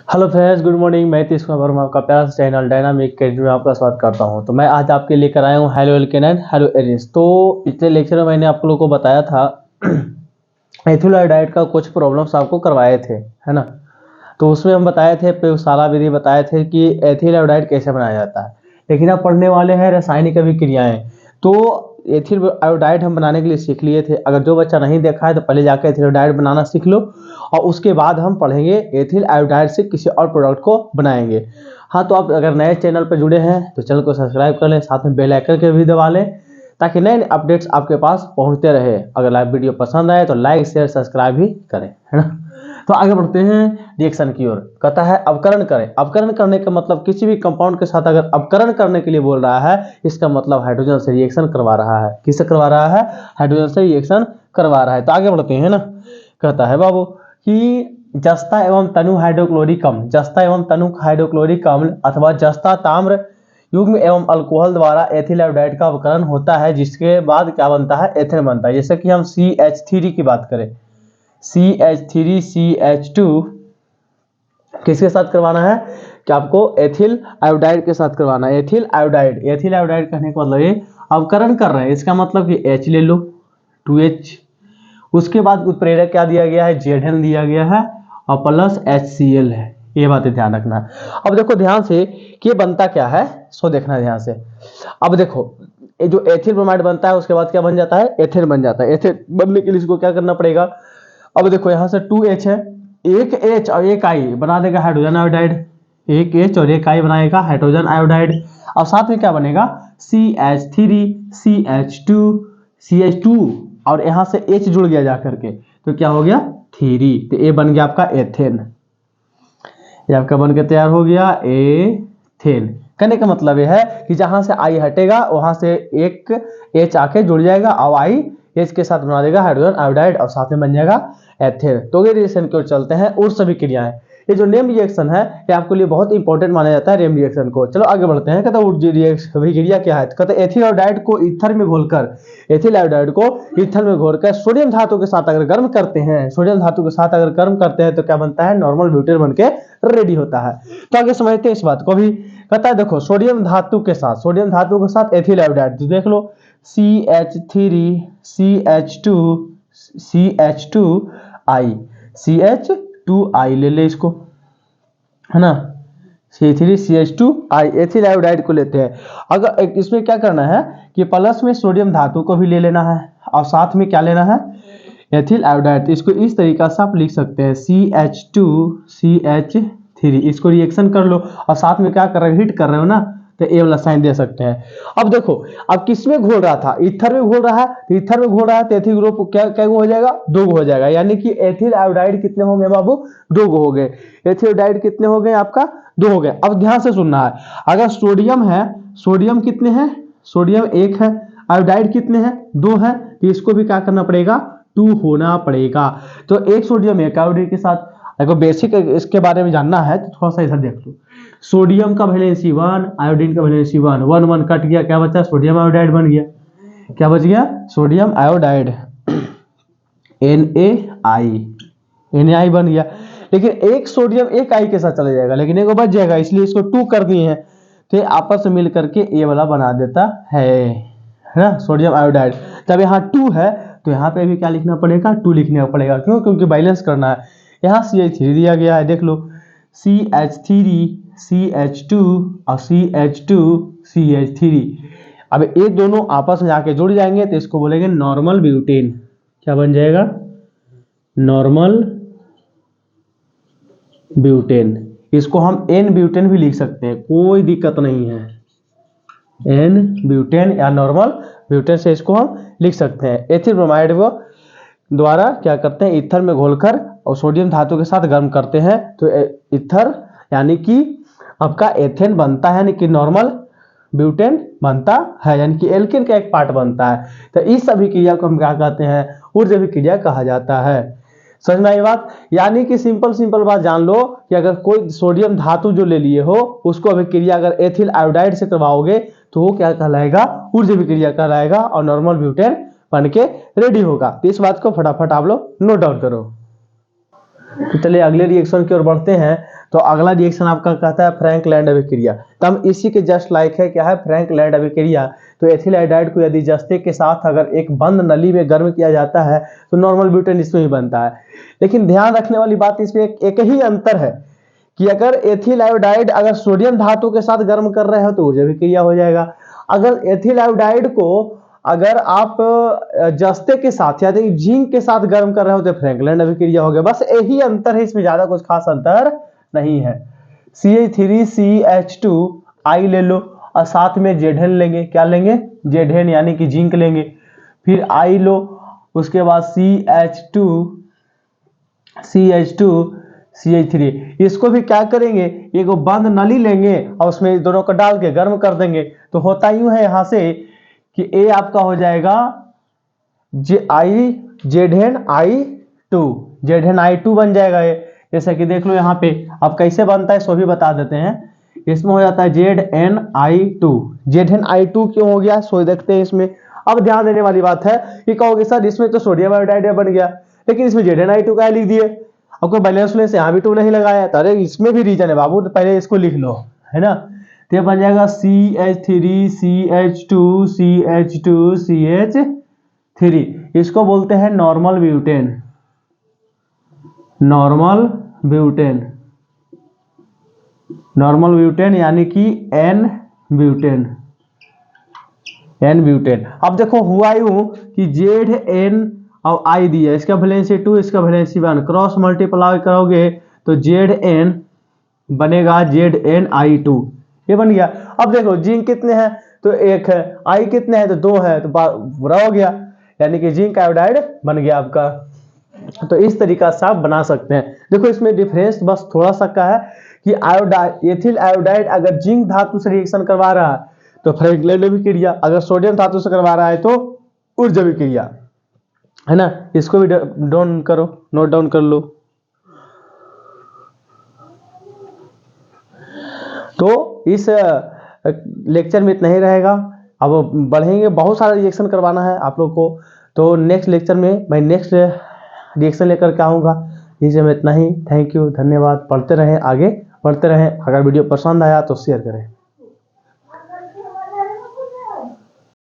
Hello friends, good morning. मैं तीस कुमार वर्मा, आपका प्यारा चैनल डायनामिक अकेडमी में आपका स्वागत करता हूं। तो मैं आज आपके लेकर आया हूं hello alkene and hello arenes. तो पिछले लेक्चर में मैंने आप लोगों को बताया था एथिल आयोडाइड का कुछ प्रॉब्लम्स आपको करवाए थे, है ना। तो उसमें हम बताए थे, प्रयोगशाला विधि बताए थे कि एथिल आयोडाइड कैसे बनाया जाता है। लेकिन अब पढ़ने वाले हैं रासायनिक अभिक्रियाएं। तो एथिल आयोडाइड हम बनाने के लिए सीख लिए थे। अगर जो बच्चा नहीं देखा है तो पहले जाकर एथिल आयोडाइड बनाना सीख लो, और उसके बाद हम पढ़ेंगे एथिल आयोडाइड से किसी और प्रोडक्ट को बनाएंगे। हाँ, तो आप अगर नए चैनल पर जुड़े हैं तो चैनल को सब्सक्राइब कर लें, साथ में बेल आइकन के भी दबा लें, ताकि नए अपडेट्स आपके पास पहुंचते रहे। अगर लाइव वीडियो पसंद आए तो लाइक शेयर सब्सक्राइब भी करें, है ना। तो आगे बढ़ते हैं रिएक्शन की ओर। कहता है अवकरण करें। अवकरण करने का मतलब किसी भी कंपाउंड के साथ अगर अवकरण करने के लिए बोल रहा है, इसका मतलब हाइड्रोजन से रिएक्शन करवा रहा है। किससे करवा रहा है? हाइड्रोजन से रिएक्शन करवा रहा है। तो आगे बढ़ते हैं ना। कहता है बाबू कि जस्ता एवं तनु हाइड्रोक्लोरिक अम्ल, जस्ता एवं तनु हाइड्रोक्लोरिक अम्ल अथवा जस्ता ताम्र युग्म एवं अल्कोहल द्वारा एथिल आयोडाइड का अवकरण होता है, जिसके बाद क्या बनता है? एथेन बनता है। जैसे कि हम CH3 की बात करें, CH3 CH2 किसके साथ करवाना है? कि आपको एथिल आयोडाइड के साथ करवाना है। एथिल आयोडाइड, एथिल आयोडाइड कहने का मतलब ये अवकरण कर रहे हैं। इसका मतलब कि H ले लो, 2H। उसके बाद उत्प्रेरक क्या दिया गया है? ZN दिया गया है, और प्लस HCl है। ये बातें ध्यान रखना है। अब देखो ध्यान से कि ये बनता क्या है, सो देखना ध्यान से। अब देखो, ये जो एथिल ब्रोमाइड बनता है उसके बाद क्या बन जाता है? एथेन बन जाता है। एथेन बनने के लिए इसको क्या करना पड़ेगा? अब देखो यहाँ से 2H है, एक H और एक I बना देगा हाइड्रोजन आयोडाइड। एक H और एक I बनाएगा हाइड्रोजन आयोडाइड। और साथ में क्या बनेगा? CH3 CH2 CH2, और यहाँ से H जुड़ गया जाकर के, तो क्या हो गया? 3। तो ये बन गया आपका एथेन। ये आपका बन के तैयार हो गया एथेन। कहने का मतलब यह है कि जहां से I हटेगा वहां से एक H आके जुड़ जाएगा, और I H के साथ बना देगा हाइड्रोजन आयोडाइड, और साथ में बन जाएगा एथेन। तो ये रिएक्शन की ओर चलते हैं। और सभी क्रियाएं, ये जो नेम रिएक्शन है ये आपके लिए बहुत इंपॉर्टेंट माना जाता है, नेम रिएक्शन को। चलो आगे बढ़ते हैं। कहता है अभिक्रिया क्या है? कहते हैं एथिल आयोडाइड को ईथर में घोलकर, एथिल आयोडाइड को ईथर में घोलकर सोडियम धातु के साथ अगर गर्म करते हैं, सोडियम धातु के साथ अगर गर्म करते हैं तो क्या बनता है? नॉर्मल ब्यूटेन बनके रेडी होता है। तो आगे समझते हैं इस बात को भी। कहता है देखो, सोडियम धातु के साथ, सोडियम धातु के साथ एथिल आयोडाइड, तो देख लो CH3 CH2 CH2I, CH2I ले ले इसको, है ना। C3CH2I एथिल आयोडाइड को लेते हैं। अगर इसमें क्या करना है कि प्लस में सोडियम धातु को भी ले लेना है, और साथ में क्या लेना है? Ethyl iodide. तो इसको इस तरीका से आप लिख सकते हैं CH2 CH3। इसको रिएक्शन कर लो, और साथ में क्या कर रहे हो? हीट कर रहे हो ना, तो ए वाला साइन दे सकते हैं। अब देखो, अब किसमें घोल रहा था? ईथर में घोल रहा है। तो ईथर में घोल रहा है तो एथिल ग्रुप क्या क्या हो जाएगा? 2 हो जाएगा। यानी कि एथिल आयोडाइड कितने हो गए बाबू? 2 हो गए। एथिल आयोडाइड कितने हो गए आपका? 2 हो गए। अब ध्यान से सुनना है, अगर सोडियम है, सोडियम कितने हैं? सोडियम 1 है, आयोडाइड कितने हैं? 2 है। तो इसको भी क्या करना पड़ेगा? 2 होना पड़ेगा। तो एक सोडियम एक आयोडाइड के साथ, अगर बेसिक इसके बारे में जानना है तो थोड़ा सा इधर देख लो। सोडियम का वैलेंसी 1, आयोडीन का वैलेंसी 1, 1 1 कट गया, क्या बचा? सोडियम आयोडाइड बन गया। क्या बच गया? सोडियम आयोडाइड, NaI बन गया। लेकिन एक सोडियम एक I के साथ चला जाएगा, लेकिन एक बच जाएगा, इसलिए इसको 2 कर दिए हैं। तो आपस में मिल करके ए वाला बना देता है ना, सोडियम आयोडाइड। जब यहाँ 2 है तो यहाँ पे भी क्या लिखना पड़ेगा? 2 लिखना पड़ेगा। क्यों? क्योंकि बैलेंस करना है। यहाँ CH3 दिया गया है, देख लो CH3 CH2 और CH2 CH3। अब ये दोनों आपस में जाके जुड़ जाएंगे तो इसको बोलेंगे नॉर्मल ब्यूटेन। क्या बन जाएगा? Normal butane. इसको हम N ब्यूटेन भी लिख सकते हैं, कोई दिक्कत नहीं है। N ब्यूटेन या नॉर्मल ब्यूटेन से इसको हम लिख सकते हैं। एथिल ब्रोमाइड को द्वारा क्या करते हैं? ईथर में घोलकर और सोडियम धातु के साथ गर्म करते हैं, तो ईथर यानी कि आपका एथेन बनता है, यानी कि नॉर्मल ब्यूटेन बनता है, यानी कि एल्केन का एक पार्ट बनता है। तो इस अभिक्रिया को हम क्या कहते हैं? ऊर्जा अभिक्रिया कहा जाता है। समझ में आई बात? यानी कि सिंपल बात जान लो कि अगर कोई सोडियम धातु जो ले लिए हो, उसको अभिक्रिया अगर एथिल आयोडाइड से करवाओगे तो वो क्या कहलाएगा? ऊर्जा अभिक्रिया कहलाएगा, और नॉर्मल ब्यूटेन बन के रेडी होगा। तो इस बात को फटाफट आप लोग नोट डाउन करो। तो चलिए अगले रिएक्शन की ओर बढ़ते हैं। तो अगला रिएक्शन आपका कहता है फ्रैंकलैंड अभिक्रिया। तो हम इसी के जस्ट लाइक है, क्या है, फ्रैंकलैंड अभिक्रिया। तो एथिल आयोडाइड को यदि जस्ते के साथ अगर एक बंद नली में गर्म किया जाता है तो नॉर्मल ब्यूटेन इसमें ही बनता है। लेकिन ध्यान रखने वाली बात इसमें एक ही अंतर है कि अगर एथिल आयोडाइड अगर सोडियम धातु के साथ गर्म कर रहे हो तो ऊर्जा अभिक्रिया हो जाएगा। अगर एथिल आयोडाइड को अगर आप जस्ते के साथ या जिंक के साथ गर्म कर रहे हो तो फ्रैंकलैंड अभिक्रिया हो गया। बस यही अंतर है, इसमें ज्यादा कुछ खास अंतर नहीं है। CH3CH2 आई ले लो और साथ में जेडेन लेंगे। क्या लेंगे? जेडेन यानी कि जिंक लेंगे। फिर आई लो, उसके बाद CH2CH3 इसको भी क्या करेंगे, एक बंद नली लेंगे और उसमें दोनों को डाल के गर्म कर देंगे। तो होता यूं है यहां से कि ए आपका हो जाएगा जेडेन I2 बन जाएगा ये। जैसा कि देख लो यहाँ पे। अब कैसे बनता है सो भी बता देते हैं। इसमें हो जाता है ZnI2 क्यों हो गया सो देखते हैं इसमें। अब ध्यान देने वाली बात है कि कहोगे सर इसमें तो सोडियम आयोडाइड बन गया लेकिन इसमें ZnI2 का लिख दिए। अब कोई बैलेंस से यहाँ भी 2 नहीं लगाया तो अरे इसमें भी रीजन है बाबू, तो पहले इसको लिख लो, है ना। तो ये बन जाएगा CH3CH2CH2CH3। इसको बोलते हैं नॉर्मल ब्यूटेन। नॉर्मल ब्यूटेन यानी कि N ब्यूटेन। अब देखो हुआ यूं कि Zn और I दिया, इसका वैलेंसी 2 इसका वैलेंसी 1, क्रॉस मल्टीप्लाई करोगे तो Zn बनेगा ZnI2, ये बन गया। अब देखो जिंक कितने हैं तो 1 है, I कितने हैं तो 2 है, तो पूरा हो गया, यानी कि जिंक आयोडाइड बन गया आपका। तो इस तरीका से आप बना सकते हैं। देखो इसमें डिफरेंस बस थोड़ा सा का है कि एथिल आयोडाइड अगर जिंक धातु से रिएक्शन करवा रहा है तो फ्रैंकलैंड अभिक्रिया, अगर सोडियम धातु से करवा रहा है तो ऊर्जा अभिक्रिया, है ना। इसको भी नोट डाउन कर लो। तो इस लेक्चर में इतना ही रहेगा। अब बढ़ेंगे, बहुत सारा रिएक्शन करवाना है आप लोग को। तो नेक्स्ट लेक्चर में मैं नेक्स्ट रिएक्शन लेकर के आऊँगा। इसी में इतना ही। थैंक यू, धन्यवाद। पढ़ते रहें, आगे बढ़ते रहें। अगर वीडियो पसंद आया तो शेयर करें।